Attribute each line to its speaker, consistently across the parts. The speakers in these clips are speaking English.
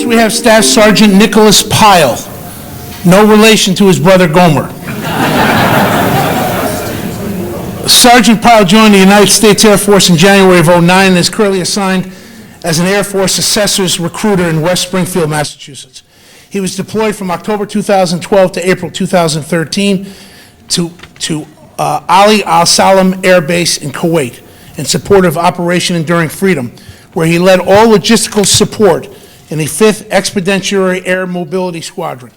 Speaker 1: Next, we have Staff Sergeant Nicholas Pyle, no relation to his brother Gomer. Sergeant Pyle joined the United States Air Force in January of '09 and is currently assigned as an Air Force Assessor's Recruiter in West Springfield, Massachusetts. He was deployed from October 2012 to April 2013 to Ali Al Salam Air Base in Kuwait in support of Operation Enduring Freedom, where he led all logistical support in the 5th Expeditionary Air Mobility Squadron.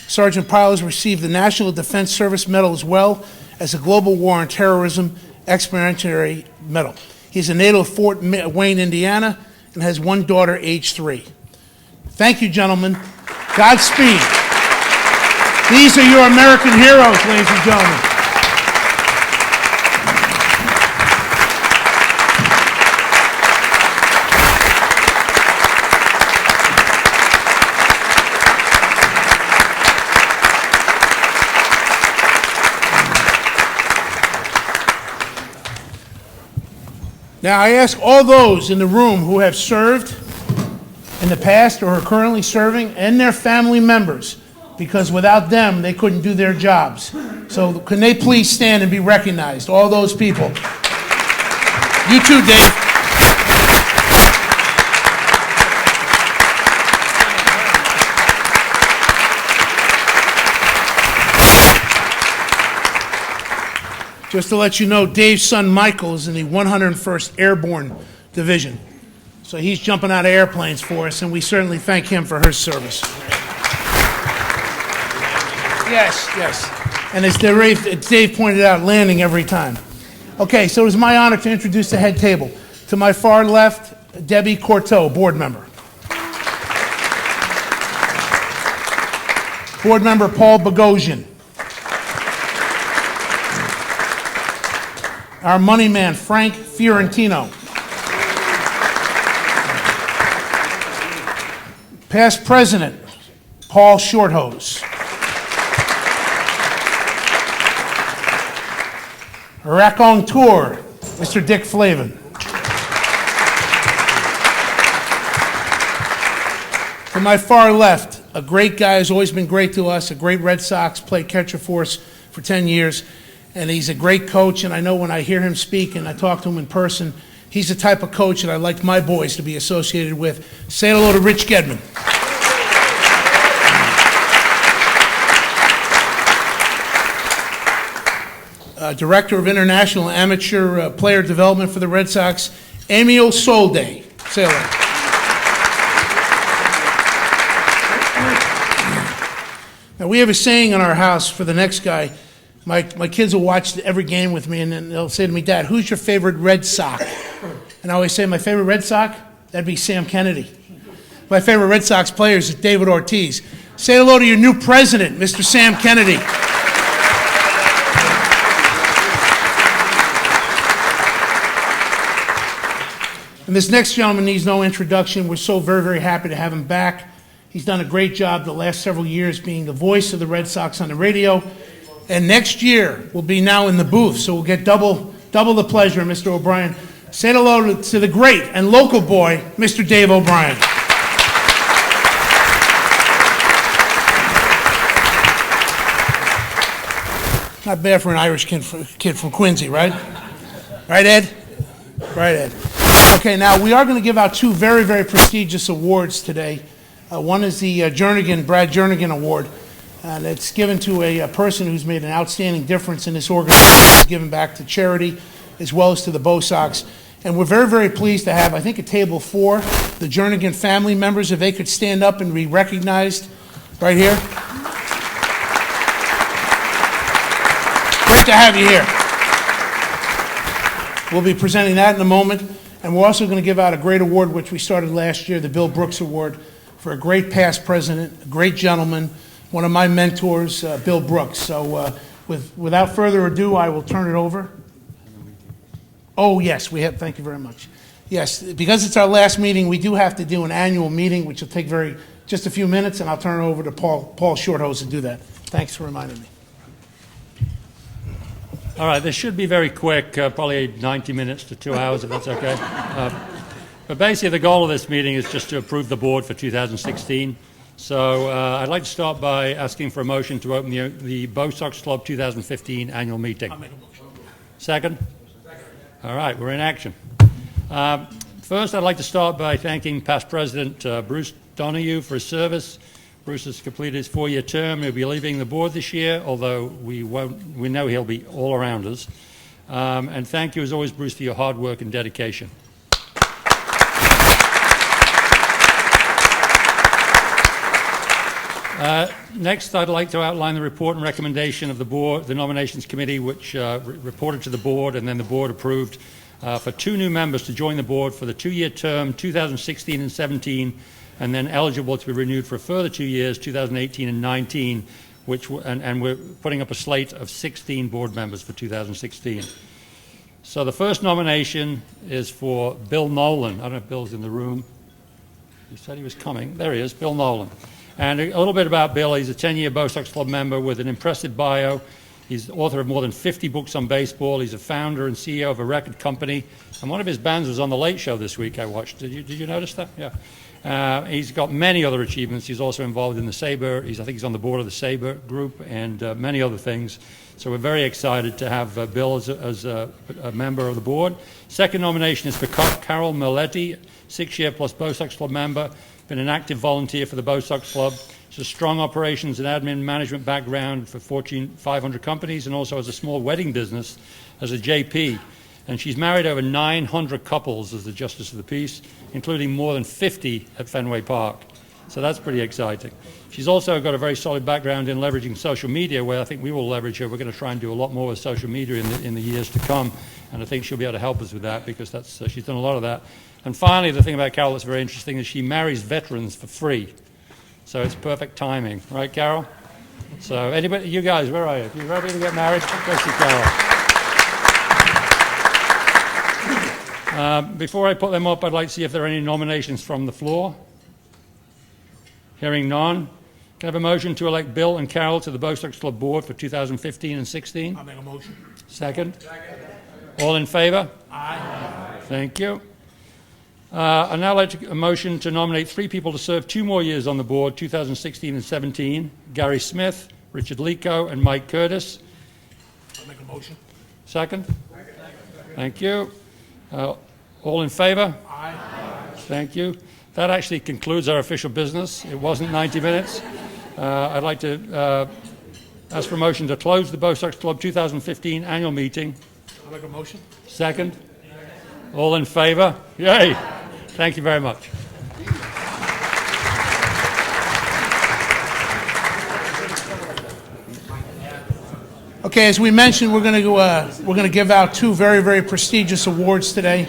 Speaker 1: Sergeant Pyle has received the National Defense Service Medal as well as a Global War on Terrorism Expeditionary Medal. He's a native of Fort Wayne, Indiana, and has one daughter, age 3. Thank you, gentlemen. Godspeed. These are your American heroes, ladies and gentlemen. Now, I ask all those in the room who have served in the past or are currently serving and their family members, because without them, they couldn't do their jobs. So can they please stand and be recognized, all those people? You too, Dave. Just to let you know, Dave's son Michael is in the 101st Airborne Division. So he's jumping out of airplanes for us, and we certainly thank him for his service. Yes, yes. And as Dave pointed out, landing every time. Okay, so it is my honor to introduce the head table. To my far left, Debbie Courteau, board member. Board member Paul Bogosian. Our money man, Frank Fiorentino. Past president, Paul Shorthose. Raconteur, Mr. Dick Flavin. To my far left, a great guy who's always been great to us, a great Red Sox, played catcher for us for 10 years. And he's a great coach, and I know when I hear him speak and I talk to him in person, he's the type of coach that I like my boys to be associated with. Say hello to Rich Gedman. Director of International Amateur Player Development for the Red Sox, Emil Solday. Say hello. Now, we have a saying in our house for the next guy. My kids will watch every game with me, and then they'll say to me, Dad, who's your favorite Red Sox? And I always say, my favorite Red Sox? That'd be Sam Kennedy. My favorite Red Sox player is David Ortiz. Say hello to your new president, Mr. Sam Kennedy. And this next gentleman needs no introduction. We're so very, very happy to have him back. He's done a great job the last several years being the voice of the Red Sox on the radio. And next year, we'll be now in the booth, so we'll get double the pleasure, Mr. O'Brien. Say hello to the great and local boy, Mr. Dave O'Brien. Not bad for an Irish kid from Quincy, right? Right, Ed? Right, Ed. Okay, now we are going to give out two very, very prestigious awards today. One is the Brad Jernigan Award. And it's given to a person who's made an outstanding difference in this organization, given back to charity, as well as to the BoSox. And we're very, very pleased to have, I think, at table 4, the Jernigan family members, if they could stand up and be recognized right here. Great to have you here. We'll be presenting that in a moment. And we're also going to give out a great award, which we started last year, the Bill Brooks Award, for a great past president, a great gentleman, one of my mentors, Bill Brooks. So without further ado, I will turn it over. Oh, yes, we have. Thank you very much. Yes, because it's our last meeting, we do have to do an annual meeting, which will take just a few minutes, and I'll turn it over to Paul Shorthose to do that. Thanks for reminding me.
Speaker 2: All right, this should be very quick, probably 90 minutes to 2 hours, if that's okay. But basically, the goal of this meeting is just to approve the board for 2016. So I'd like to start by asking for a motion to open the BoSox Club 2015 annual meeting.
Speaker 1: I'll make a motion.
Speaker 2: Second? All right, we're in action. First, I'd like to start by thanking past President Bruce Donahue for his service. Bruce has completed his 4-year term. He'll be leaving the board this year, although we know he'll be all around us. And thank you, as always, Bruce, for your hard work and dedication. Next, I'd like to outline the report and recommendation of the board, the nominations committee, which reported to the board, and then the board approved for 2 new members to join the board for the 2-year term, 2016 and 17, and then eligible to be renewed for a further 2 years, 2018 and 19, and we're putting up a slate of 16 board members for 2016. So the first nomination is for Bill Nolan. I don't know if Bill's in the room. He said he was coming. There he is, Bill Nolan. And a little bit about Bill. He's a 10-year BoSox Club member with an impressive bio. He's the author of more than 50 books on baseball. He's a founder and CEO of a record company. And one of his bands was on The Late Show this week, I watched. Did you notice that? Yeah. He's got many other achievements. He's also involved in the SABR. I think he's on the board of the SABR group and many other things. So we're very excited to have Bill as a member of the board. Second nomination is for Carol Milletti, 6-year plus BoSox Club member. Been an active volunteer for the BoSox Club. She has a strong operations and admin management background for Fortune 500 companies and also has a small wedding business as a JP. And she's married over 900 couples as the Justice of the Peace, including more than 50 at Fenway Park. So that's pretty exciting. She's also got a very solid background in leveraging social media, where I think we will leverage her. We're going to try and do a lot more with social media in the years to come. And I think she'll be able to help us with that because she's done a lot of that. And finally, the thing about Carol that's very interesting is she marries veterans for free. So it's perfect timing. Right, Carol? So anybody, you guys, where are you? You ready to get married? Go see Carol. Before I put them up, I'd like to see if there are any nominations from the floor. Hearing none. Can I have a motion to elect Bill and Carol to the BoSox Club board for 2015 and 16?
Speaker 1: I'll make a motion.
Speaker 2: Second? All in favor?
Speaker 1: Aye.
Speaker 2: Thank you. I'd now like a motion to nominate 3 people to serve 2 more years on the board, 2016 and 17. Gary Smith, Richard Lico, and Mike Curtis.
Speaker 1: I'll make a motion.
Speaker 2: Second? Thank you. All in favor?
Speaker 1: Aye.
Speaker 2: Thank you. That actually concludes our official business. It wasn't 90 minutes. I'd like to ask for a motion to close the BoSox Club 2015 annual meeting.
Speaker 1: I'll make a motion.
Speaker 2: Second? All in favor? Yay! Thank you very much.
Speaker 1: Okay, as we mentioned, we're going to give out 2 very, very prestigious awards today.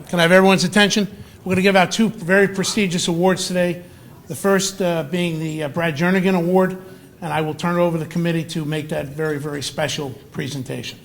Speaker 1: Can I have everyone's attention? We're going to give out 2 very prestigious awards today. The first being the Brad Jernigan Award, and I will turn it over to the committee to make that very, very special presentation.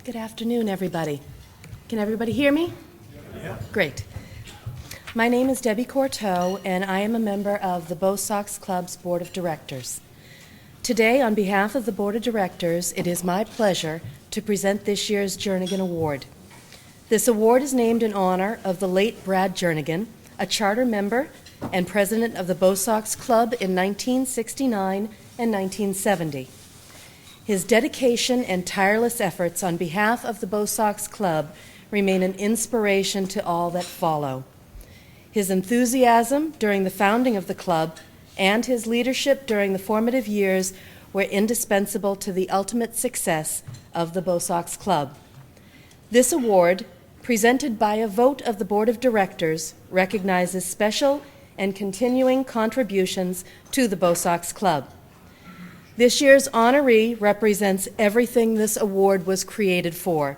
Speaker 3: Good afternoon, everybody. Can everybody hear me?
Speaker 1: Yeah.
Speaker 3: Great. My name is Debbie Courteau, and I am a member of the BoSox Club's Board of Directors. Today, on behalf of the Board of Directors, it is my pleasure to present this year's Jernigan Award. This award is named in honor of the late Brad Jernigan, a charter member and president of the BoSox Club in 1969 and 1970. His dedication and tireless efforts on behalf of the BoSox Club remain an inspiration to all that follow. His enthusiasm during the founding of the club and his leadership during the formative years were indispensable to the ultimate success of the BoSox Club. This award, presented by a vote of the Board of Directors, recognizes special and continuing contributions to the BoSox Club. This year's honoree represents everything this award was created for.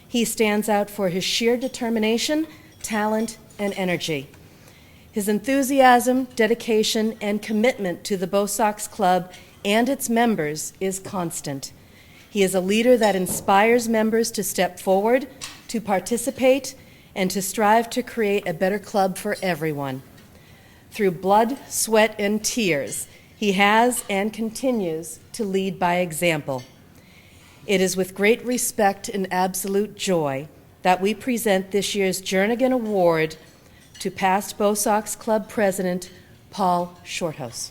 Speaker 3: He stands out for his sheer determination, talent, and energy. His enthusiasm, dedication, and commitment to the BoSox Club and its members is constant. He is a leader that inspires members to step forward, to participate, and to strive to create a better club for everyone. Through blood, sweat, and tears, he has and continues to lead by example. It is with great respect and absolute joy that we present this year's Jernigan Award to past BoSox Club President Paul Shorthouse.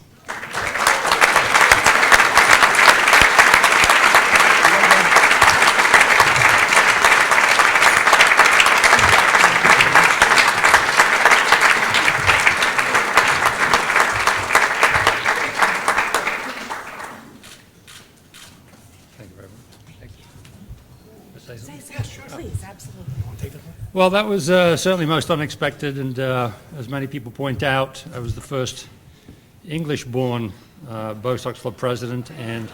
Speaker 3: Please, absolutely.
Speaker 2: Well, that was certainly most unexpected, and as many people point out, I was the first English-born BoSox Club president, and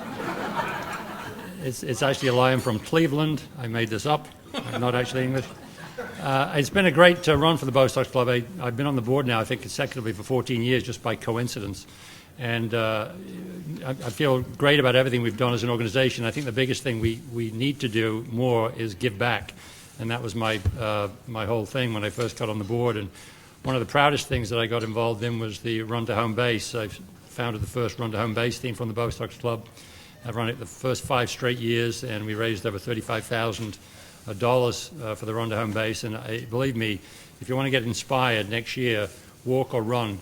Speaker 2: it's actually a lie. I'm from Cleveland. I made this up. I'm not actually English. It's been a great run for the BoSox Club. I've been on the board now, I think, consecutively for 14 years, just by coincidence. And I feel great about everything we've done as an organization. I think the biggest thing we need to do more is give back. And that was my whole thing when I first got on the board. And one of the proudest things that I got involved in was the Run to Home Base. I founded the first Run to Home Base team from the BoSox Club. I've run it the first 5 straight years, and we raised over $35,000 for the Run to Home Base. And believe me, if you want to get inspired next year, walk or run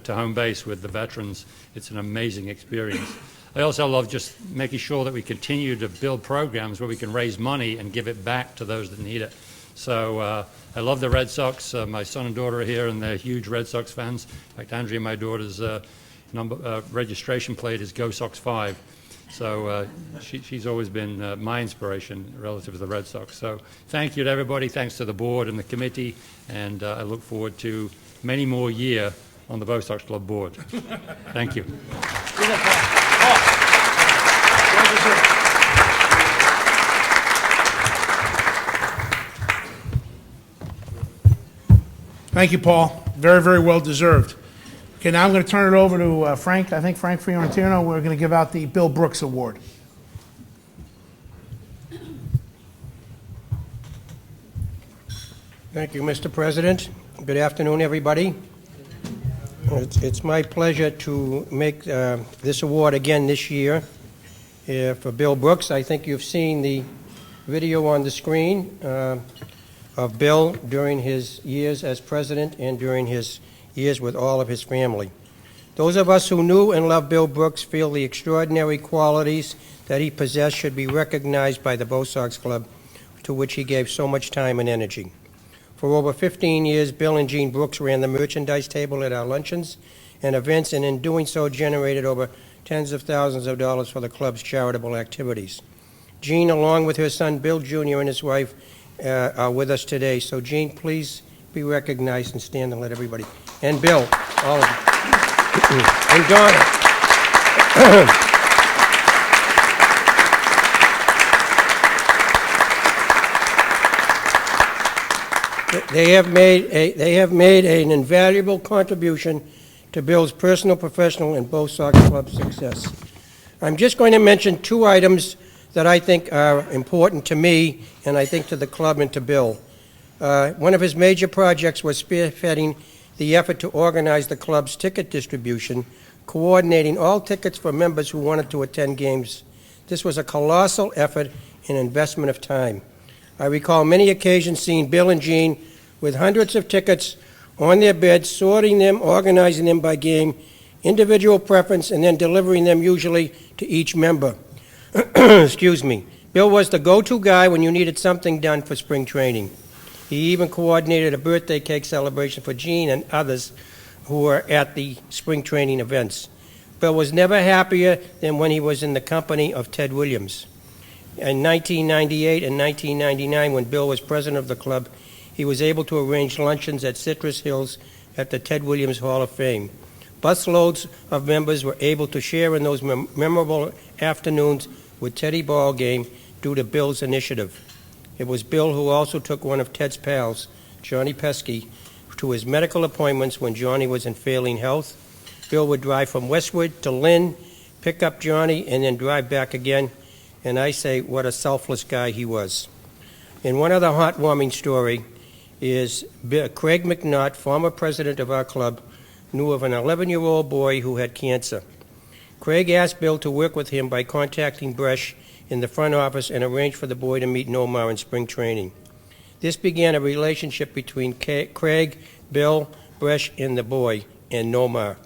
Speaker 2: to home base with the veterans. It's an amazing experience. I also love just making sure that we continue to build programs where we can raise money and give it back to those that need it. So I love the Red Sox. My son and daughter are here, and they're huge Red Sox fans. In fact, Andrea, my daughter's registration plate is Go Sox 5. So she's always been my inspiration relative to the Red Sox. So thank you to everybody. Thanks to the board and the committee. And I look forward to many more years on the BoSox Club board. Thank you.
Speaker 1: Thank you, Paul. Very, very well deserved. Okay, now I'm going to turn it over to Frank. I think Frank Fiorentino. We're going to give out the Bill Brooks Award.
Speaker 4: Thank you, Mr. President. Good afternoon, everybody. It's my pleasure to make this award again this year for Bill Brooks. I think you've seen the video on the screen of Bill during his years as president and during his years with all of his family. Those of us who knew and loved Bill Brooks feel the extraordinary qualities that he possessed should be recognized by the BoSox Club, to which he gave so much time and energy. For over 15 years, Bill and Jean Brooks ran the merchandise table at our luncheons and events, and in doing so generated over tens of thousands of dollars for the club's charitable activities. Jean, along with her son Bill Jr. and his wife, are with us today. So Jean, please be recognized and stand and let everybody. And Bill, all of you. And Donna. They have made an invaluable contribution to Bill's personal, professional, and BoSox Club success. I'm just going to mention 2 items that I think are important to me, and I think to the club and to Bill. One of his major projects was spearheading the effort to organize the club's ticket distribution, coordinating all tickets for members who wanted to attend games. This was a colossal effort and investment of time. I recall many occasions seeing Bill and Jean with hundreds of tickets on their beds, sorting them, organizing them by game, individual preference, and then delivering them usually to each member. Excuse me. Bill was the go-to guy when you needed something done for spring training. He even coordinated a birthday cake celebration for Jean and others who were at the spring training events. Bill was never happier than when he was in the company of Ted Williams. In 1998 and 1999, when Bill was president of the club, he was able to arrange luncheons at Citrus Hills at the Ted Williams Hall of Fame. Busloads of members were able to share in those memorable afternoons with Teddy Ball Game due to Bill's initiative. It was Bill who also took one of Ted's pals, Johnny Pesky, to his medical appointments when Johnny was in failing health. Bill would drive from Westwood to Lynn, pick up Johnny, and then drive back again. And I say, what a selfless guy he was. And one other heartwarming story is Craig McNaught, former president of our club, knew of an 11-year-old boy who had cancer. Craig asked Bill to work with him by contacting Bresh in the front office and arranged for the boy to meet Nomar in spring training. This began a relationship between Craig, Bill, Bresh, and the boy, and Nomar.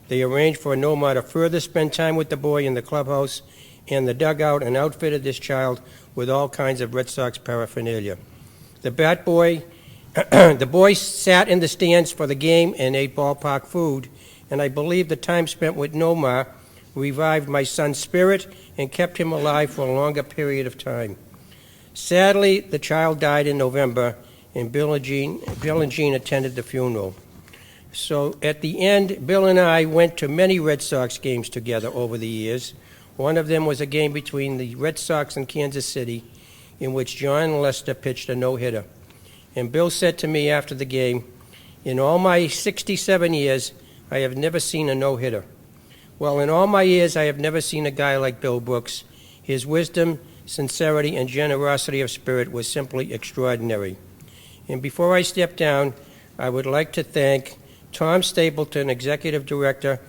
Speaker 4: They arranged for Nomar to further spend time with the boy in the clubhouse and the dugout, and outfitted this child with all kinds of Red Sox paraphernalia. The boy sat in the stands for the game and ate ballpark food, and I believe the time spent with Nomar revived my son's spirit and kept him alive for a longer period of time. Sadly, the child died in November, and Bill and Jean attended the funeral. So at the end, Bill and I went to many Red Sox games together over the years. One of them was a game between the Red Sox and Kansas City, in which John Lester pitched a no-hitter. And Bill said to me after the game, "In all my 67 years, I have never seen a no-hitter." Well, in all my years, I have never seen a guy like Bill Brooks. His wisdom, sincerity, and generosity of spirit was simply extraordinary. And before I step down, I would like to thank Tom Stapleton, Executive Director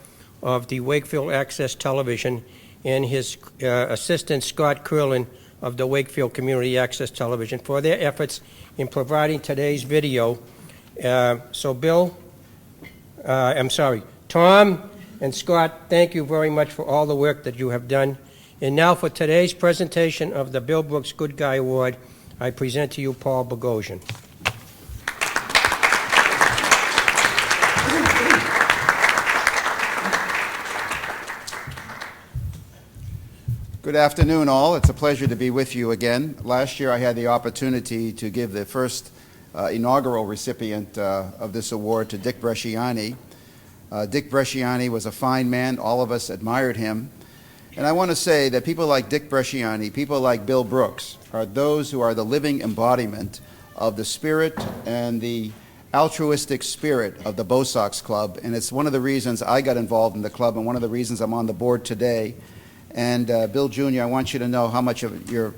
Speaker 4: of the Wakefield Access Television, and his assistant, Scott Curlin, of the Wakefield Community Access Television, for their efforts in providing today's video. Tom and Scott, thank you very much for all the work that you have done. And now for today's presentation of the Bill Brooks Good Guy Award, I present to you Paul Bogosian.
Speaker 5: Good afternoon, all. It's a pleasure to be with you again. Last year I had the opportunity to give the first inaugural recipient of this award to Dick Bresciani. Dick Bresciani was a fine man. All of us admired him. And I want to say that people like Dick Bresciani, people like Bill Brooks, are those who are the living embodiment of the spirit and the altruistic spirit of the BoSox Club. And it's one of the reasons I got involved in the club and one of the reasons I'm on the board today. And Bill Jr., I want you to know how much of the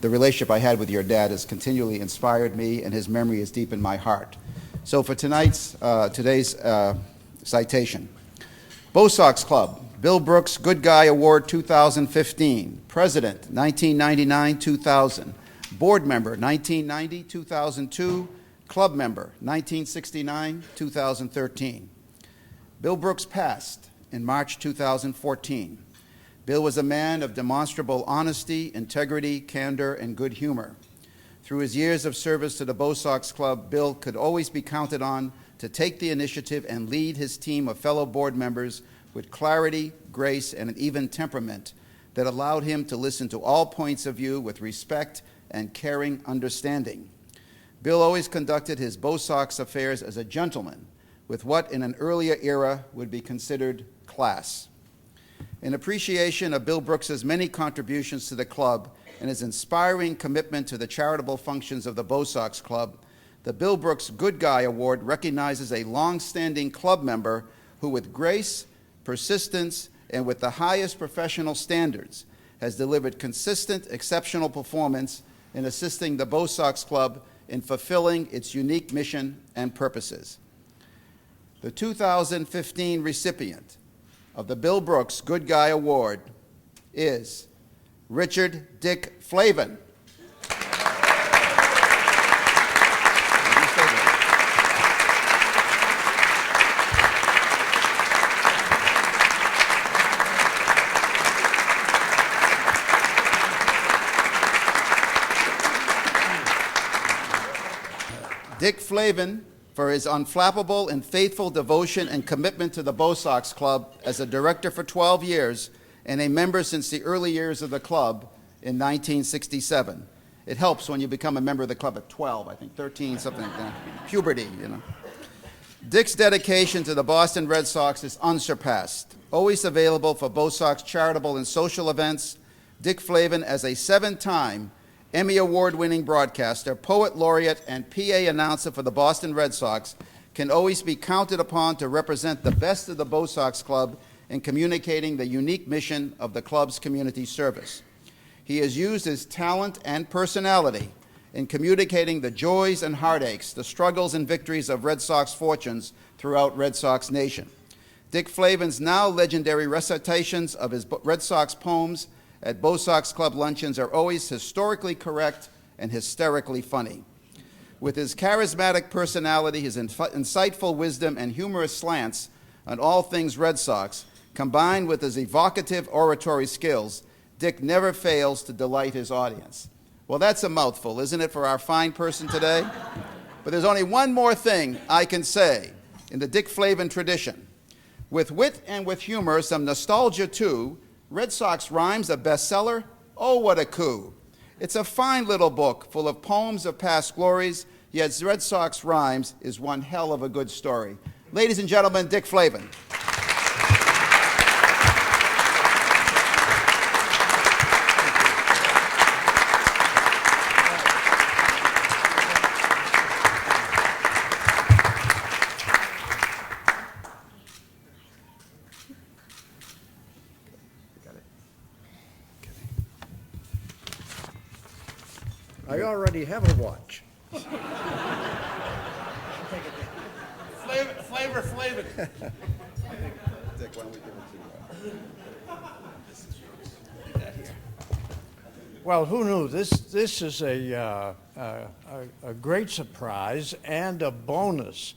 Speaker 5: relationship I had with your dad has continually inspired me, and his memory is deep in my heart. So for today's citation, BoSox Club, Bill Brooks Good Guy Award 2015, President 1999-2000, Board Member 1990-2002, Club Member 1969-2013. Bill Brooks passed in March 2014. Bill was a man of demonstrable honesty, integrity, candor, and good humor. Through his years of service to the BoSox Club, Bill could always be counted on to take the initiative and lead his team of fellow board members with clarity, grace, and an even temperament that allowed him to listen to all points of view with respect and caring understanding. Bill always conducted his BoSox affairs as a gentleman, with what in an earlier era would be considered class. In appreciation of Bill Brooks's many contributions to the club and his inspiring commitment to the charitable functions of the BoSox Club, the Bill Brooks Good Guy Award recognizes a long-standing club member who, with grace, persistence, and with the highest professional standards, has delivered consistent, exceptional performance in assisting the BoSox Club in fulfilling its unique mission and purposes. The 2015 recipient of the Bill Brooks Good Guy Award is Richard Dick Flavin. Dick Flavin, for his unflappable and faithful devotion and commitment to the BoSox Club as a director for 12 years and a member since the early years of the club in 1967. It helps when you become a member of the club at 12, I think, 13, something like that. Puberty, you know. Dick's dedication to the Boston Red Sox is unsurpassed. Always available for BoSox charitable and social events, Dick Flavin, as a 7-time Emmy Award-winning broadcaster, poet laureate, and PA announcer for the Boston Red Sox, can always be counted upon to represent the best of the BoSox Club in communicating the unique mission of the club's community service. He has used his talent and personality in communicating the joys and heartaches, the struggles and victories of Red Sox fortunes throughout Red Sox Nation. Dick Flavin's now legendary recitations of his Red Sox poems at BoSox Club luncheons are always historically correct and hysterically funny. With his charismatic personality, his insightful wisdom, and humorous slants on all things Red Sox, combined with his evocative oratory skills, Dick never fails to delight his audience. Well, that's a mouthful, isn't it, for our fine person today? But there's only one more thing I can say in the Dick Flavin tradition. With wit and with humor, some nostalgia too, Red Sox Rhymes, a bestseller, oh, what a coup. It's a fine little book full of poems of past glories, yet Red Sox Rhymes is one hell of a good story. Ladies and gentlemen, Dick Flavin.
Speaker 6: I already have a watch.
Speaker 1: Flavor.
Speaker 5: Dick, why don't we give it to you?
Speaker 6: Well, who knew? This is a great surprise and a bonus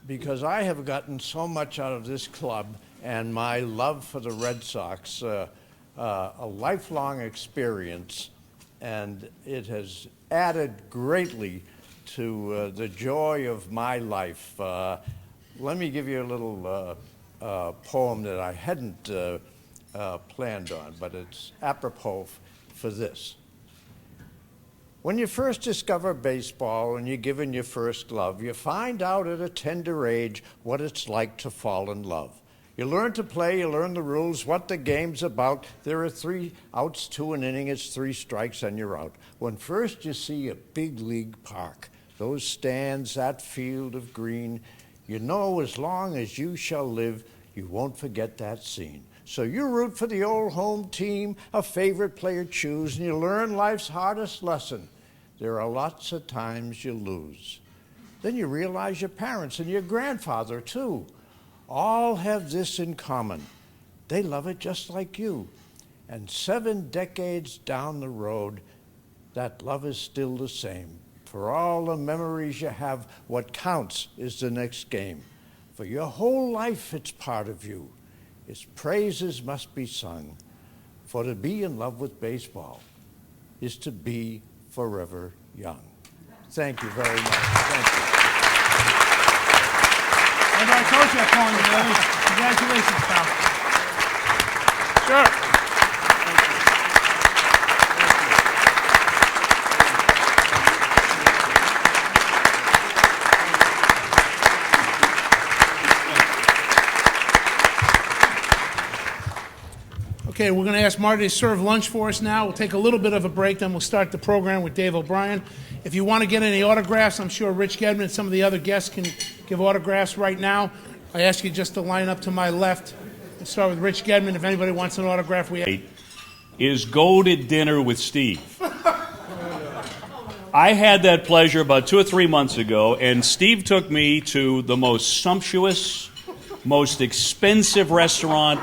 Speaker 6: because I have gotten so much out of this club and my love for the Red Sox, a lifelong experience, and it has added greatly to the joy of my life. Let me give you a little poem that I hadn't planned on, but it's apropos for this. When you first discover baseball and you're given your first glove, you find out at a tender age what it's like to fall in love. You learn to play, you learn the rules, what the game's about. There are 3 outs to an inning, it's 3 strikes and you're out. When first you see a big league park, those stands, that field of green, you know as long as you shall live, you won't forget that scene. So you root for the old home team, a favorite player choose, and you learn life's hardest lesson. There are lots of times you lose. Then you realize your parents and your grandfather too all have this in common. They love it just like you. And 7 decades down the road, that love is still the same. For all the memories you have, what counts is the next game. For your whole life, it's part of you. Its praises must be sung. For to be in love with baseball is to be forever young. Thank you very much. Thank you.
Speaker 1: As I told you, I'm calling you, Larry. Congratulations, pal. Sure. Okay, we're going to ask Marty to serve lunch for us now. We'll take a little bit of a break, then we'll start the program with Dave O'Brien. If you want to get any autographs, I'm sure Rich Gedman and some of the other guests can give autographs right now. I ask you just to line up to my left. Let's start with Rich Gedman. If anybody wants an autograph, we have.
Speaker 7: Is go to dinner with Steve. I had that pleasure about 2 or 3 months ago, and Steve took me to the most sumptuous, most expensive restaurant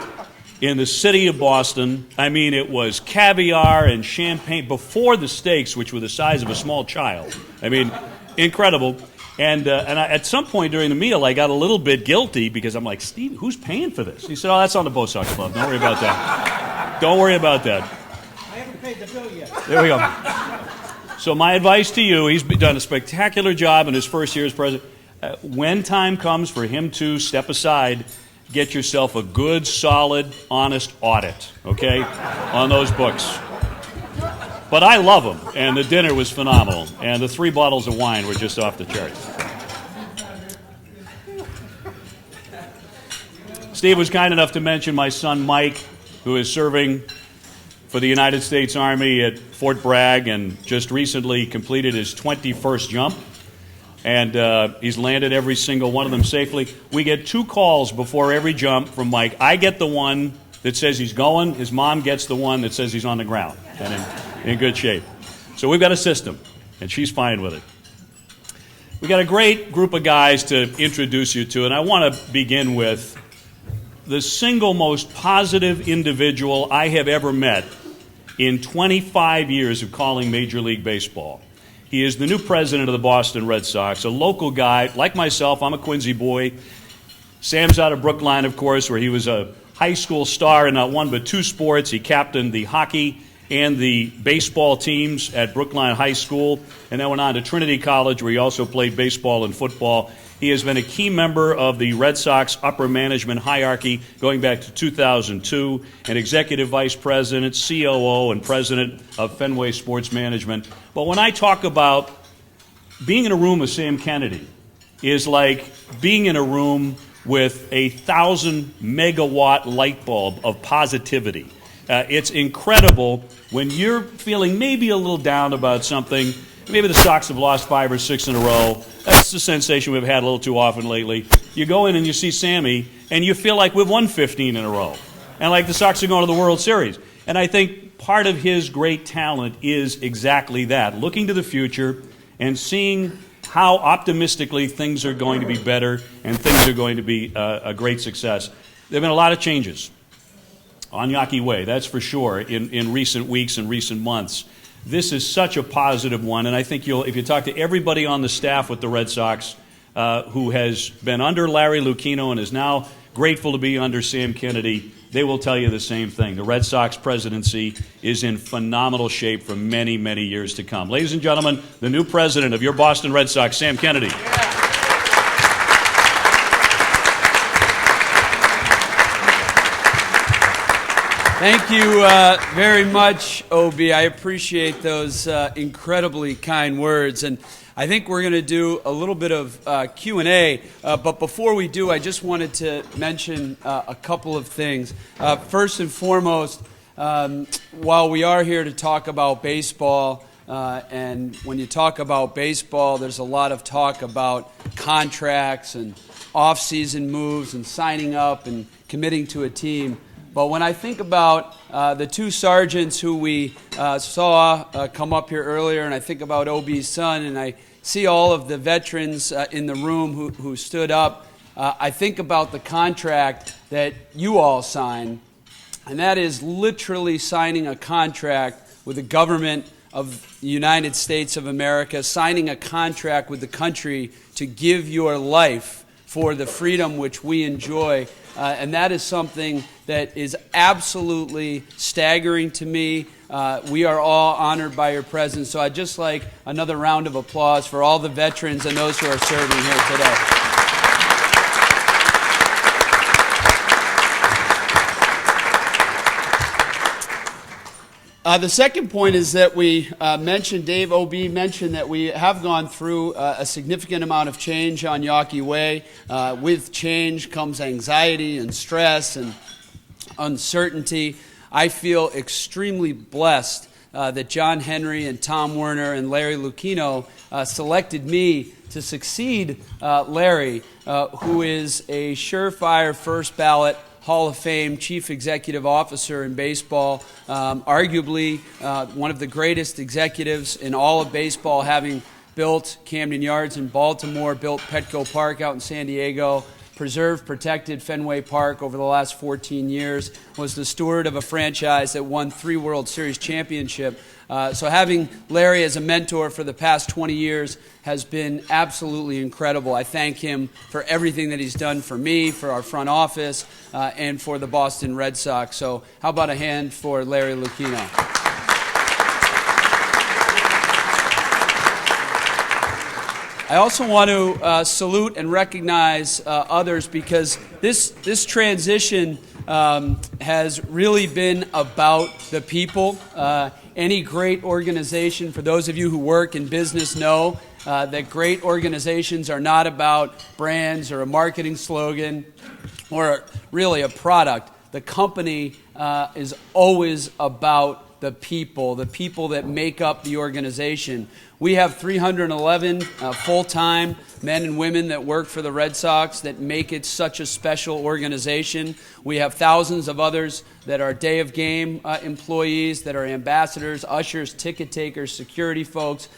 Speaker 7: in the city of Boston. I mean, it was caviar and champagne before the steaks, which were the size of a small child. I mean, incredible. And at some point during the meal, I got a little bit guilty because I'm like, Steve, who's paying for this? He said, oh, that's on the BoSox Club. Don't worry about that. Don't worry about that.
Speaker 6: I haven't paid the bill yet.
Speaker 7: There we go. So my advice to you, he's done a spectacular job in his first year as president. When time comes for him to step aside, get yourself a good, solid, honest audit, okay, on those books. But I love them, and the dinner was phenomenal, and the 3 bottles of wine were just off the charts. Steve was kind enough to mention my son Mike, who is serving for the United States Army at Fort Bragg and just recently completed his 21st jump. and he's landed every single one of them safely. We get 2 calls before every jump from Mike. I get the one that says he's going. His mom gets the one that says he's on the ground and in good shape. So we've got a system, and she's fine with it. We've got a great group of guys to introduce you to, and I want to begin with the single most positive individual I have ever met in 25 years of calling Major League Baseball. He is the new president of the Boston Red Sox, a local guy. Like myself, I'm a Quincy boy. Sam's out of Brookline, of course, where he was a high school star in not one but 2 sports. He captained the hockey and the baseball teams at Brookline High School, and then went on to Trinity College, where he also played baseball and football. He has been a key member of the Red Sox upper management hierarchy going back to 2002, an executive vice president, COO, and president of Fenway Sports Management. But when I talk about being in a room with Sam Kennedy is like being in a room with a 1,000-megawatt light bulb of positivity. It's incredible when you're feeling maybe a little down about something. Maybe the Sox have lost 5 or 6 in a row. That's the sensation we've had a little too often lately. You go in and you see Sammy, and you feel like we've won 15 in a row. And like the Sox are going to the World Series. And I think part of his great talent is exactly that, looking to the future and seeing how optimistically things are going to be better and things are going to be a great success. There have been a lot of changes on Yawkey Way, that's for sure, in recent weeks and recent months. This is such a positive one, and I think if you talk to everybody on the staff with the Red Sox who has been under Larry Lucchino and is now grateful to be under Sam Kennedy, they will tell you the same thing. The Red Sox presidency is in phenomenal shape for many, many years to come. Ladies and gentlemen, the new president of your Boston Red Sox, Sam Kennedy.
Speaker 8: Thank you very much, Obi. I appreciate those incredibly kind words. And I think we're going to do a little bit of Q&A. But before we do, I just wanted to mention a couple of things. First and foremost, while we are here to talk about baseball, and when you talk about baseball, there's a lot of talk about contracts and off-season moves and signing up and committing to a team. But when I think about the 2 sergeants who we saw come up here earlier, and I think about OB's son, and I see all of the veterans in the room who stood up, I think about the contract that you all signed, and that is literally signing a contract with the government of the United States of America, signing a contract with the country to give your life for the freedom which we enjoy. And that is something that is absolutely staggering to me. We are all honored by your presence. So I'd just like another round of applause for all the veterans and those who are serving here today. The second point is that we mentioned, Dave O.B. mentioned that we have gone through a significant amount of change on Yawkey Way. With change comes anxiety and stress and uncertainty. I feel extremely blessed that John Henry and Tom Werner and Larry Lucchino selected me to succeed Larry, who is a surefire first ballot Hall of Fame Chief Executive Officer in baseball, arguably one of the greatest executives in all of baseball, having built Camden Yards in Baltimore, built Petco Park out in San Diego, preserved, protected Fenway Park over the last 14 years, was the steward of a franchise that won 3 World Series championships. So having Larry as a mentor for the past 20 years has been absolutely incredible. I thank him for everything that he's done for me, for our front office, and for the Boston Red Sox. So how about a hand for Larry Lucchino? I also want to salute and recognize others, because this transition has really been about the people. Any great organization, for those of you who work in business know that great organizations are not about brands or a marketing slogan or really a product. The company is always about the people that make up the organization. We have 311 full-time men and women that work for the Red Sox that make it such a special organization. We have thousands of others that are day of game employees, that are ambassadors, ushers, ticket takers, security folks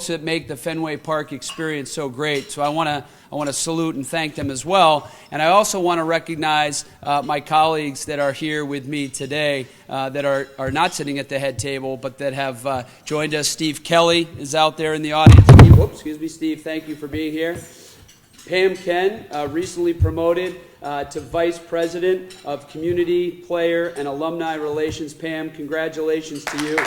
Speaker 8: that make the Fenway Park experience so great. So I want to salute and thank them as well. And I also want to recognize my colleagues that are here with me today that are not sitting at the head table, but that have joined us. Steve Kelly is out there in the audience. Steve, thank you for being here. Pam Ken, recently promoted to Vice President of Community, Player, and Alumni Relations. Pam, congratulations to you.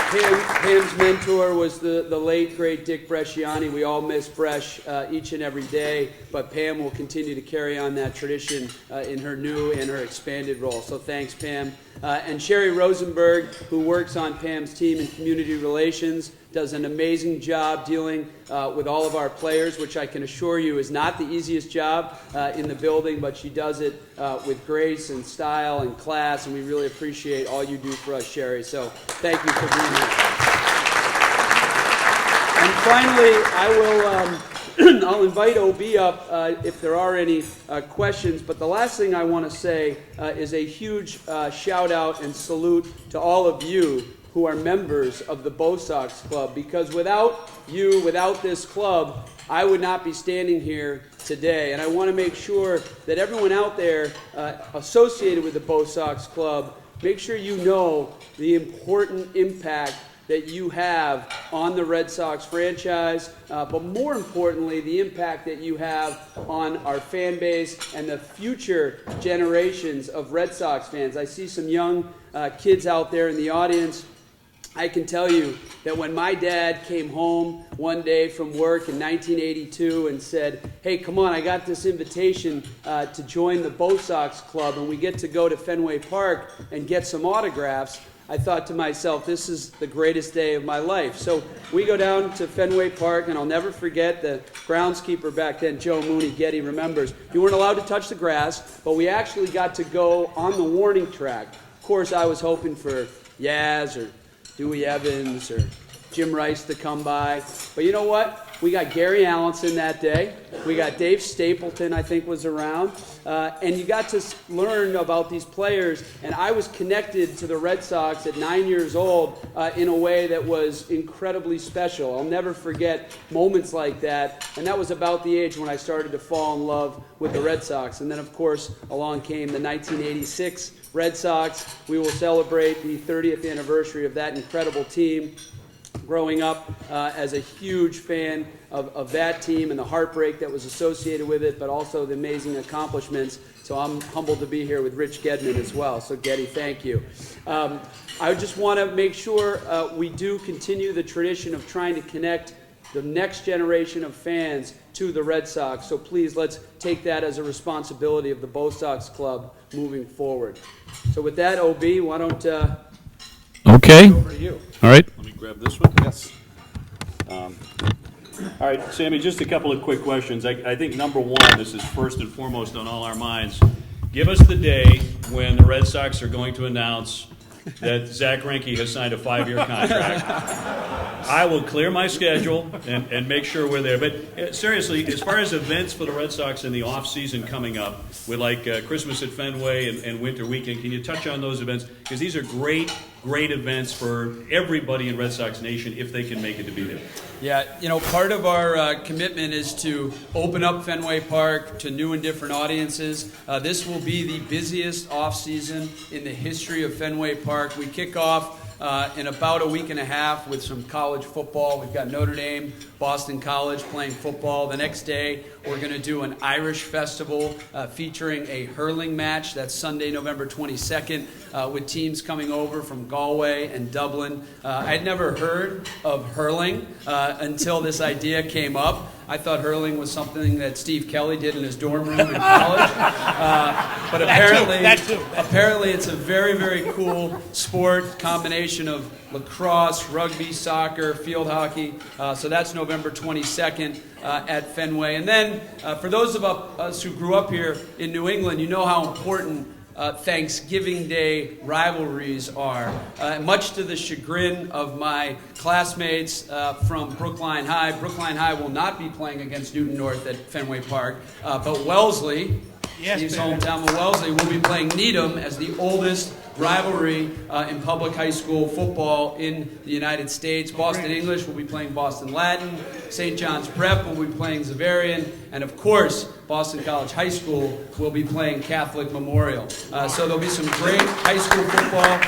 Speaker 8: Pam's mentor was the late, great Dick Bresciani. We all miss Bresh each and every day, but Pam will continue to carry on that tradition in her new and her expanded role. So thanks, Pam. And Sherry Rosenberg, who works on Pam's team in community relations, does an amazing job dealing with all of our players, which I can assure you is not the easiest job in the building, but she does it with grace and style and class, and we really appreciate all you do for us, Sherry. So thank you for being here. And finally, I'll invite OB up if there are any questions, but the last thing I want to say is a huge shout out and salute to all of you who are members of the BoSox Club, because without you, without this club, I would not be standing here today. And I want to make sure that everyone out there associated with the BoSox Club, make sure you know the important impact that you have on the Red Sox franchise, but more importantly, the impact that you have on our fan base and the future generations of Red Sox fans. I see some young kids out there in the audience. I can tell you that when my dad came home one day from work in 1982 and said, "Hey, come on, I got this invitation to join the BoSox Club, and we get to go to Fenway Park and get some autographs," I thought to myself, this is the greatest day of my life. So we go down to Fenway Park, and I'll never forget the groundskeeper back then, Joe Mooney, Getty remembers. You weren't allowed to touch the grass, but we actually got to go on the warning track. Of course, I was hoping for Yaz or Dewey Evans or Jim Rice to come by. But you know what? We got Gary Allenson that day. We got Dave Stapleton, I think, was around. And you got to learn about these players. And I was connected to the Red Sox at 9 years old in a way that was incredibly special. I'll never forget moments like that. And that was about the age when I started to fall in love with the Red Sox. And then, of course, along came the 1986 Red Sox. We will celebrate the 30th anniversary of that incredible team. Growing up as a huge fan of that team and the heartbreak that was associated with it, but also the amazing accomplishments. So I'm humbled to be here with Rich Gedman as well. So Geddy, thank you. I just want to make sure we do continue the tradition of trying to connect the next generation of fans to the Red Sox. So please, let's take that as a responsibility of the BoSox Club moving forward. So with that, OB, why don't
Speaker 7: Okay.
Speaker 8: over to you.
Speaker 7: All right. Let me grab this one. Yes. All right, Sammy, just a couple of quick questions. I think number one, this is first and foremost on all our minds. Give us the day when the Red Sox are going to announce that Zach Greinke has signed a 5-year contract. I will clear my schedule and make sure we're there. But seriously, as far as events for the Red Sox in the off-season coming up, with like Christmas at Fenway and Winter Weekend, can you touch on those events? Because these are great events for everybody in Red Sox Nation if they can make it to be there.
Speaker 8: Yeah, you know, part of our commitment is to open up Fenway Park to new and different audiences. This will be the busiest off-season in the history of Fenway Park. We kick off in about a week and a half with some college football. We've got Notre Dame, Boston College playing football. The next day, we're going to do an Irish festival featuring a hurling match. That's Sunday, November 22nd, with teams coming over from Galway and Dublin. I'd never heard of hurling until this idea came up. I thought hurling was something that Steve Kelly did in his dorm room in college. But apparently it's a very, very cool sport, combination of lacrosse, rugby, soccer, field hockey. So that's November 22nd at Fenway. And then for those of us who grew up here in New England, you know how important Thanksgiving Day rivalries are. Much to the chagrin of my classmates from Brookline High, Brookline High will not be playing against Newton North at Fenway Park, but Wellesley, Steve's hometown of Wellesley, will be playing Needham as the oldest rivalry in public high school football in the United States. Boston English will be playing Boston Latin. St. John's Prep will be playing Xaverian. And of course, Boston College High School will be playing Catholic Memorial. So there'll be some great high school football.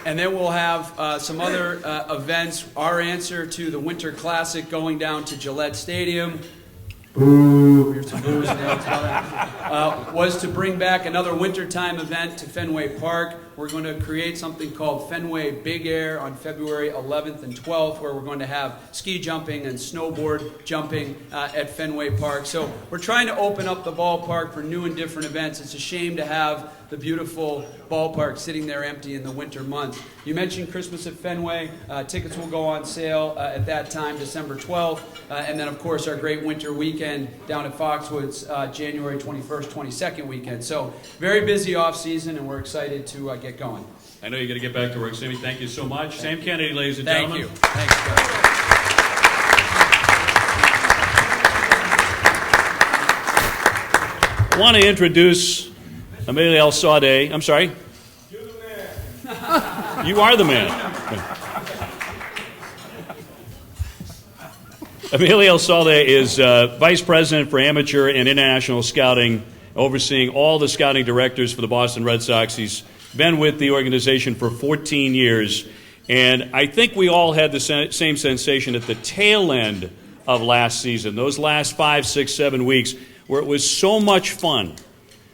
Speaker 8: And then we'll have some other events. Our answer to the Winter Classic going down to Gillette Stadium. Boo. Here's some boos was to bring back another wintertime event to Fenway Park. We're going to create something called Fenway Big Air on February 11th and 12th, where we're going to have ski jumping and snowboard jumping at Fenway Park. So we're trying to open up the ballpark for new and different events. It's a shame to have the beautiful ballpark sitting there empty in the winter months. You mentioned Christmas at Fenway. Tickets will go on sale at that time, December 12th. And then, of course, our great winter weekend down at Foxwoods, January 21st, 22nd weekend. So very busy off season, and we're excited to get going.
Speaker 7: I know you're going to get back to work, Sammy. Thank you so much. Sam Kennedy, ladies and gentlemen.
Speaker 8: Thank you. Thanks, guys.
Speaker 7: I want to introduce Amelia El Sade. I'm sorry?
Speaker 9: You're the man.
Speaker 7: You are the man. Amelia El Sade is Vice President for Amateur and International Scouting, overseeing all the scouting directors for the Boston Red Sox. He's been with the organization for 14 years, and I think we all had the same sensation at the tail end of last season, those last 5, 6, 7 weeks, where it was so much fun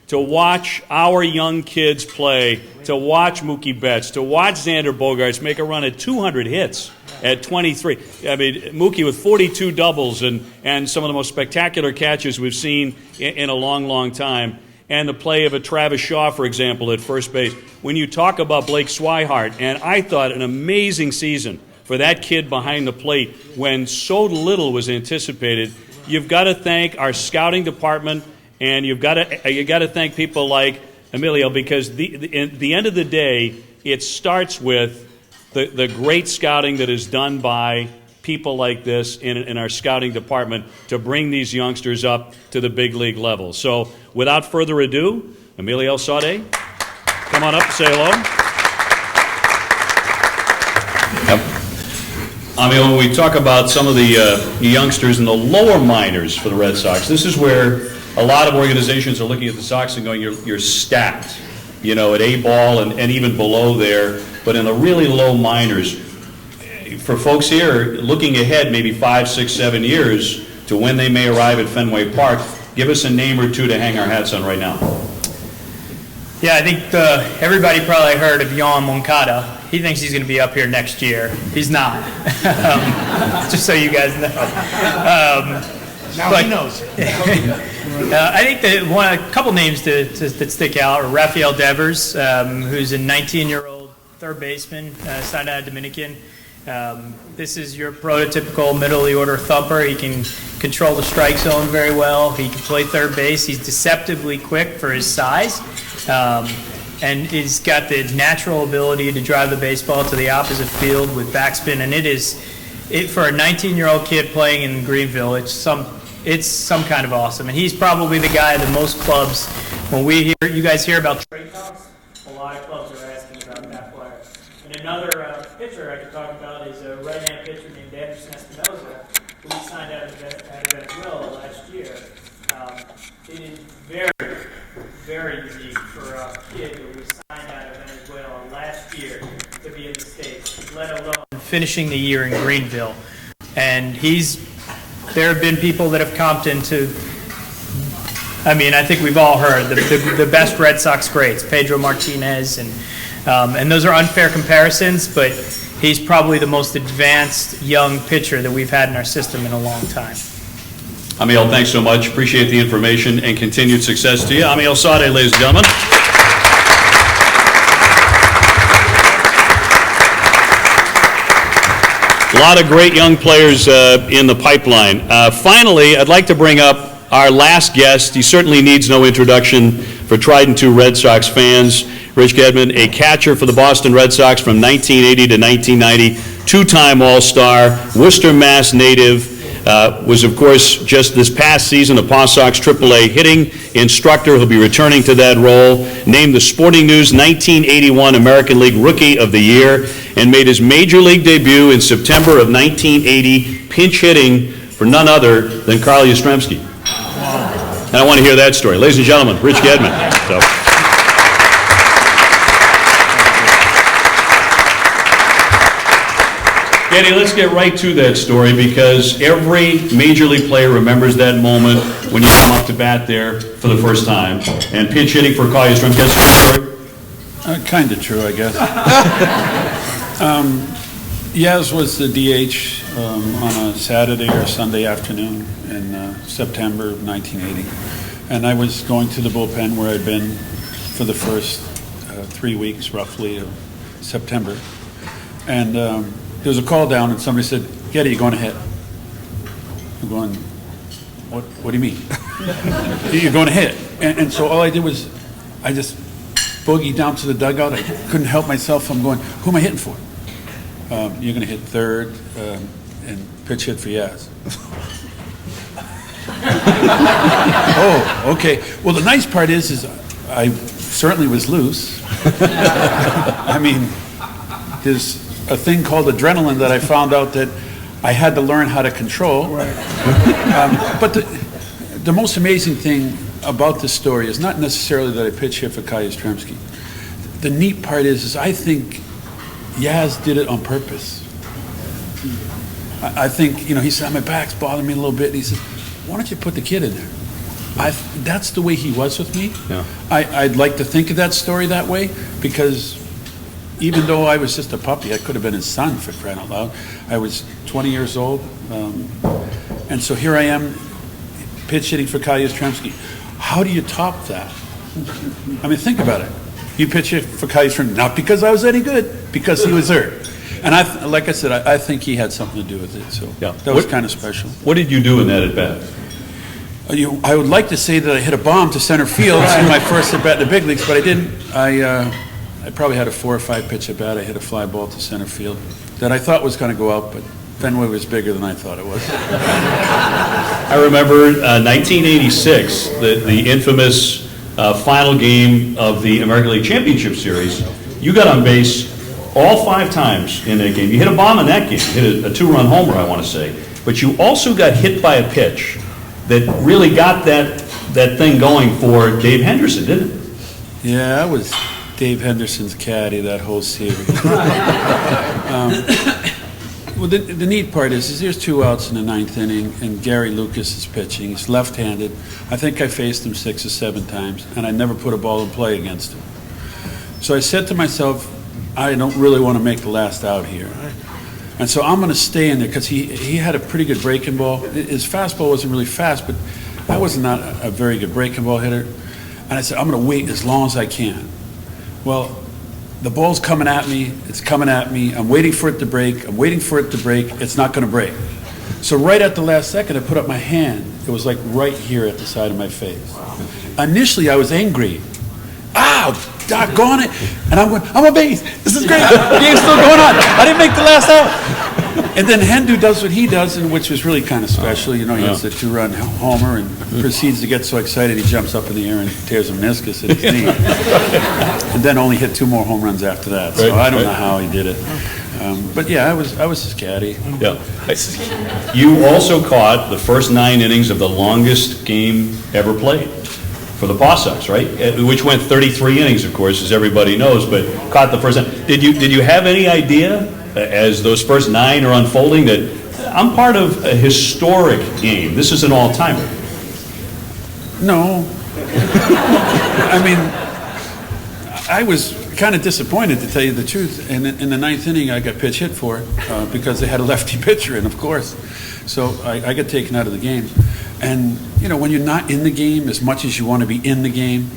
Speaker 7: to watch our young kids play, to watch Mookie Betts, to watch Xander Bogaerts make a run at 200 hits at 23. I mean, Mookie with 42 doubles and some of the most spectacular catches we've seen in a long, long time. And the play of a Travis Shaw, for example, at first base. When you talk about Blake Swihart, and I thought an amazing season for that kid behind the plate when so little was anticipated, you've got to thank our scouting department, and you got to thank people like Emilio, because at the end of the day, it starts with the great scouting that is done by people like this in our scouting department to bring these youngsters up to the big league level. So without further ado, Amelia El Sade, come on up and say hello. Yep. I mean, when we talk about some of the youngsters in the lower minors for the Red Sox, this is where a lot of organizations are looking at the Sox and going, you're stacked, you know, at A-ball and even below there. But in the really low minors, for folks here looking ahead maybe 5, 6, 7 years to when they may arrive at Fenway Park, give us a name or two to hang our hats on right now.
Speaker 10: Yeah, I think everybody probably heard of Yohan Moncada. He thinks he's going to be up here next year. He's not. Just so you guys know.
Speaker 1: Now he knows.
Speaker 10: I think that a couple names that stick out are Rafael Devers, who's a 19-year-old third baseman, signed out of Dominican. This is your prototypical middle-of-the-order thumper. He can control the strike zone very well. He can play third base. He's deceptively quick for his size, and he's got the natural ability to drive the baseball to the opposite field with backspin. And for a 19-year-old kid playing in Greenville, it's some kind of awesome. And he's probably the guy that most clubs, when you guys hear about trade talks, a lot of clubs are asking about that player. And another pitcher I could talk about is a right-hand pitcher named Anderson Espinoza, who we signed out of Venezuela last year. It is very, very unique for a kid who was signed out of Venezuela last year to be in the States, let alone finishing the year in Greenville. And there have been people that have comped into, I mean, I think we've all heard the best Red Sox greats, Pedro Martinez, and those are unfair comparisons, but he's probably the most advanced young pitcher that we've had in our system in a long time.
Speaker 7: Amiel, thanks so much. Appreciate the information and continued success to you. Amiel Sade, ladies and gentlemen. A lot of great young players in the pipeline. Finally, I'd like to bring up our last guest, he certainly needs no introduction for tried and true Red Sox fans. Rich Gedman, a catcher for the Boston Red Sox from 1980 to 1990, two-time All-Star, Worcester, Mass. native, was, of course, just this past season a BoSox AAA hitting instructor. He'll be returning to that role. Named the Sporting News 1981 American League Rookie of the Year, and made his Major League debut in September of 1980, pinch hitting for none other than Carl Yastrzemski. And I want to hear that story. Ladies and gentlemen, Rich Gedman. So. Eddie, let's get right to that story, because every Major League player remembers that moment when you come up to bat there for the first time. And pinch hitting for Carl Yastrzemski. That's a story?
Speaker 11: Kind of true, I guess. Yaz was the DH on a Saturday or Sunday afternoon in September of 1980. And I was going to the bullpen where I'd been for the first 3 weeks, roughly, of September. And there was a call down, and somebody said, "Getty, you're going to hit." I'm going, what do you mean? You're going to hit. And so all I did was, I just boogied down to the dugout. I couldn't help myself. I'm going, who am I hitting for? You're going to hit third and pitch hit for Yaz. Oh, okay. Well, the nice part is I certainly was loose. I mean, there's a thing called adrenaline that I found out that I had to learn how to control. Right. But the most amazing thing about this story is not necessarily that I pitch hit for Carl Yastrzemski. The neat part is I think Yaz did it on purpose. I think, he said, my back's bothering me a little bit, and he said, why don't you put the kid in there? That's the way he was with me. Yeah. I'd like to think of that story that way, because even though I was just a puppy, I could have been his son, for crying out loud. I was 20 years old, and so here I am, pitch hitting for Carl Yastrzemski. How do you top that? I mean, think about it. You pitch hit for Carl Yastrzemski, not because I was any good, because he was there. And like I said, I think he had something to do with it, so yeah. That was kind of special.
Speaker 7: What did you do in that at-bat?
Speaker 11: I would like to say that I hit a bomb to center field in my first at-bat in the big leagues, but I didn't. I probably had a 4 or 5 pitch at bat. I hit a fly ball to center field that I thought was going to go out, but Fenway was bigger than I thought it was.
Speaker 7: I remember 1986, the infamous final game of the American League Championship Series. You got on base all 5 times in that game. You hit a bomb in that game. You hit a 2-run homer, I want to say. But you also got hit by a pitch that really got that thing going for Dave Henderson, didn't it?
Speaker 11: Yeah, I was Dave Henderson's caddy that whole series. Well, the neat part is there's 2 outs in the 9th inning, and Gary Lucas is pitching. He's left-handed. I think I faced him 6 or 7 times, and I never put a ball in play against him. So I said to myself, I don't really want to make the last out here. And so I'm going to stay in there, because he had a pretty good breaking ball. His fastball wasn't really fast, but I was not a very good breaking ball hitter. And I said, I'm going to wait as long as I can. Well, the ball's coming at me. It's coming at me. I'm waiting for it to break. I'm waiting for it to break. It's not going to break. So right at the last second, I put up my hand. It was like right here at the side of my face. Wow. Initially, I was angry. Ow, doggone it. And I'm going, I'm on base. This is great. The game's still going on. I didn't make the last out. And then Hendu does what he does, and which was really kind of special. He hits a 2-run homer and proceeds to get so excited he jumps up in the air and tears a meniscus in his knee. And then only hit 2 more home runs after that. So I don't know how he did it. But yeah, I was his caddy.
Speaker 7: Yeah. You also caught the first 9 innings of the longest game ever played for the BoSox, right? Which went 33 innings, of course, as everybody knows, but caught the first 9. Did you have any idea, as those first 9 are unfolding, that I'm part of a historic game? This is an all-timer.
Speaker 11: No. I mean, I was kind of disappointed, to tell you the truth. And in the 9th inning, I got pitch hit for it because they had a lefty pitcher in, of course. So I got taken out of the game. And, when you're not in the game as much as you want to be in the game,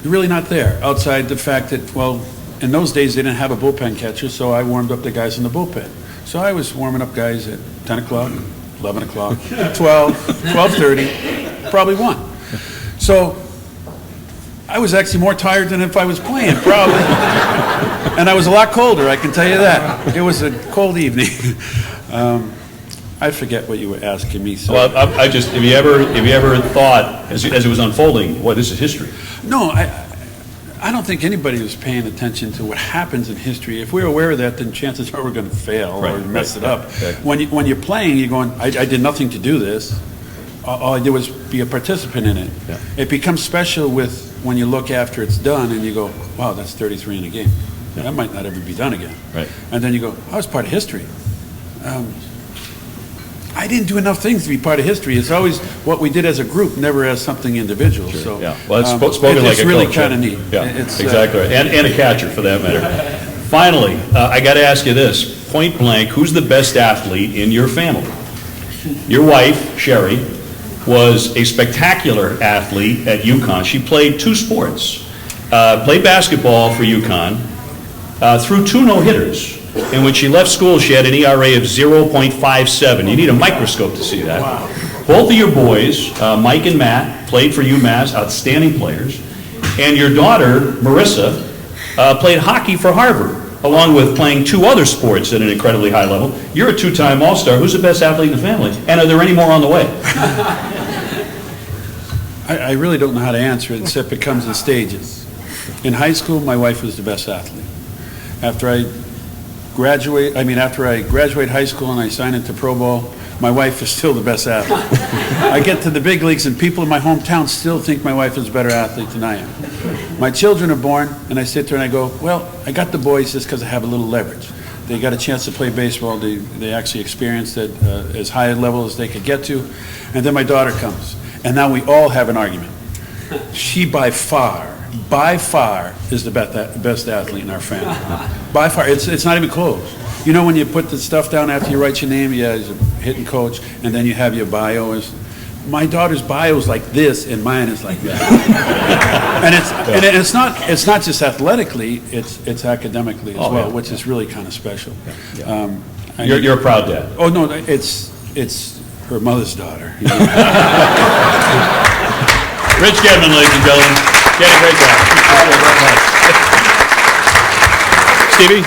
Speaker 11: you're really not there, outside the fact that, well, in those days they didn't have a bullpen catcher, so I warmed up the guys in the bullpen. So I was warming up guys at 10 o'clock, 11 o'clock, 12, 12:30. probably won. So I was actually more tired than if I was playing, probably. And I was a lot colder, I can tell you that. It was a cold evening. I forget what you were asking me. So.
Speaker 7: Well, I just, have you ever thought, as it was unfolding, well, this is history?
Speaker 11: No, I don't think anybody was paying attention to what happens in history. If we're aware of that, then chances are we're going to fail or mess it up.
Speaker 7: Right.
Speaker 11: When you're playing, you're going, I did nothing to do this. All I did was be a participant in it.
Speaker 7: Yeah.
Speaker 11: It becomes special when you look after it's done and you go, wow, that's 33 in a game.
Speaker 7: Yeah.
Speaker 11: That might not ever be done again.
Speaker 7: Right.
Speaker 11: And then you go, I was part of history. I didn't do enough things to be part of history. It's always what we did as a group, never as something individual.
Speaker 7: Sure.
Speaker 11: So,
Speaker 7: yeah. Well, it's spoken like
Speaker 11: it's
Speaker 7: a
Speaker 11: really
Speaker 7: coach,
Speaker 11: kind of neat.
Speaker 7: Yeah,
Speaker 11: it's,
Speaker 7: exactly right. And a catcher, for that matter. Finally, I got to ask you this, point blank, who's the best athlete in your family? Your wife, Sherry, was a spectacular athlete at UConn. She played two sports. Played basketball for UConn, threw 2 no-hitters. And when she left school, she had an ERA of 0.57. You need a microscope to see that. Wow. Both of your boys, Mike and Matt, played for UMass, outstanding players. And your daughter, Marissa, played hockey for Harvard, along with playing 2 other sports at an incredibly high level. You're a 2-time All-Star. Who's the best athlete in the family? And are there any more on the way?
Speaker 11: I really don't know how to answer it, except it comes in stages. In high school, my wife was the best athlete. After I graduate high school and I sign into pro ball, my wife is still the best athlete. I get to the big leagues and people in my hometown still think my wife is a better athlete than I am. My children are born and I sit there and I go, well, I got the boys just because I have a little leverage. They got a chance to play baseball. They actually experienced it as high a level as they could get to. And then my daughter comes. And now we all have an argument. She by far is the best athlete in our family. By far, it's not even close. You know when you put the stuff down after you write your name, yeah, as a hitting coach, and then you have your bio. My daughter's bio is like this, and mine is like that. and it's not just athletically, it's academically as well, which is really kind of special.
Speaker 7: Yeah. You're a proud dad.
Speaker 11: Oh no, it's her mother's daughter.
Speaker 7: Rich Gedman, ladies and gentlemen. Did a great job. Stevie?